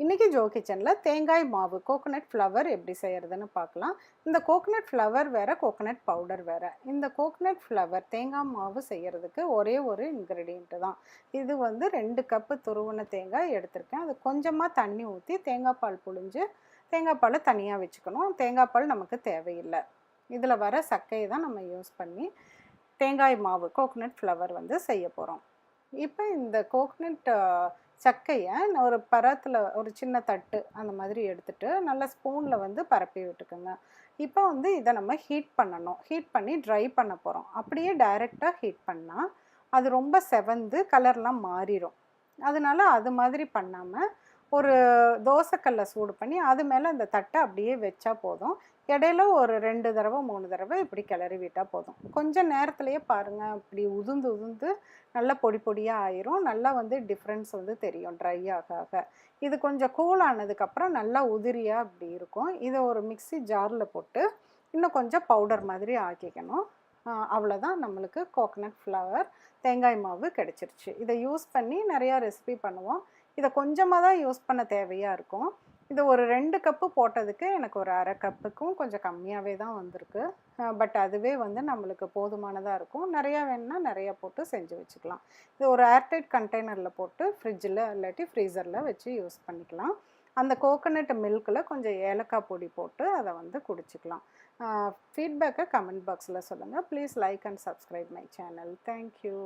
இன்றைக்கி ஜோ கிச்சனில் தேங்காய் மாவு கோகோனட் ஃப்ளவர் எப்படி செய்கிறதுன்னு பார்க்கலாம். இந்த கோகோனட் ஃப்ளவர் வேறு, கோகோனட் பவுடர் வேறு. இந்த கோகோனட் ஃப்ளவர் தேங்காய் மாவு செய்கிறதுக்கு ஒரே ஒரு இன்க்ரீடியண்ட்டு தான். இது வந்து 2 கப்பு துருவின தேங்காய் எடுத்திருக்கேன். அது கொஞ்சமாக தண்ணி ஊற்றி தேங்காய் பால் புழிஞ்சு தேங்காய் பாலை தனியாக வச்சுக்கணும். தேங்காய் பால் நமக்கு தேவையில்லை. இதில் வர சக்கையை தான் நம்ம யூஸ் பண்ணி தேங்காய் மாவு கோகோனட் ஃப்ளவர் வந்து செய்ய போகிறோம். இப்போ இந்த கோகோனட் சக்கையை ஒரு பரத்தில் ஒரு சின்ன தட்டு அந்த மாதிரி எடுத்துகிட்டு நல்லா ஸ்பூனில் வந்து பரப்பி விட்டுக்குங்க. இப்போ வந்து இதை நம்ம ஹீட் பண்ணணும். ஹீட் பண்ணி ட்ரை பண்ண போகிறோம். அப்படியே டைரெக்டாக ஹீட் பண்ணால் அது ரொம்ப செவந்து கலர்லாம் மாறிடும். அதனால அது மாதிரி பண்ணாமல் ஒரு தோசைக்கல்லை சூடு பண்ணி அது மேலே அந்த தட்டை அப்படியே வச்சா போதும். இடையில ஒரு 2 தடவை 3 தடவை இப்படி கிளறி விட்டால் போதும். கொஞ்சம் நேரத்துலையே பாருங்கள், இப்படி உதுந்து உதுந்து நல்லா பொடி பொடியாக ஆயிரும். நல்லா வந்து டிஃப்ரென்ஸ் வந்து தெரியும் ட்ரை ஆக ஆக. இது கொஞ்சம் கூல் ஆனதுக்கப்புறம் நல்லா உதிரியாக அப்படி இருக்கும். இதை ஒரு மிக்ஸி ஜாரில் போட்டு இன்னும் கொஞ்சம் பவுடர் மாதிரி ஆக்கிக்கணும். அவ்வளோதான், நம்மளுக்கு கோகோனட் ஃப்ளவர் தேங்காய் மாவு கிடச்சிருச்சு. இதை யூஸ் பண்ணி நிறையா ரெசிபி பண்ணுவோம். இதை கொஞ்சமாக தான் யூஸ் பண்ண தேவையாக இருக்கும். இது ஒரு 2 கப்பு போட்டதுக்கு எனக்கு ஒரு அரை கப்புக்கும் கொஞ்சம் கம்மியாகவே தான் வந்திருக்கு. பட் அதுவே வந்து நம்மளுக்கு போதுமானதாக இருக்கும். நிறையா வேணும்னா நிறையா போட்டு செஞ்சு வச்சுக்கலாம். இது ஒரு ஏர்டைட் கண்டெய்னரில் போட்டு ஃப்ரிட்ஜில் இல்லாட்டி ஃப்ரீசரில் வச்சு யூஸ் பண்ணிக்கலாம். அந்த கோகோனட் மில்கில் கொஞ்சம் ஏலக்காய் பொடி போட்டு அதை வந்து குடிச்சிக்கலாம். ஃபீட்பேக்கை கமெண்ட் பாக்ஸில் சொல்லுங்கள். Please like and subscribe my channel. Thank you.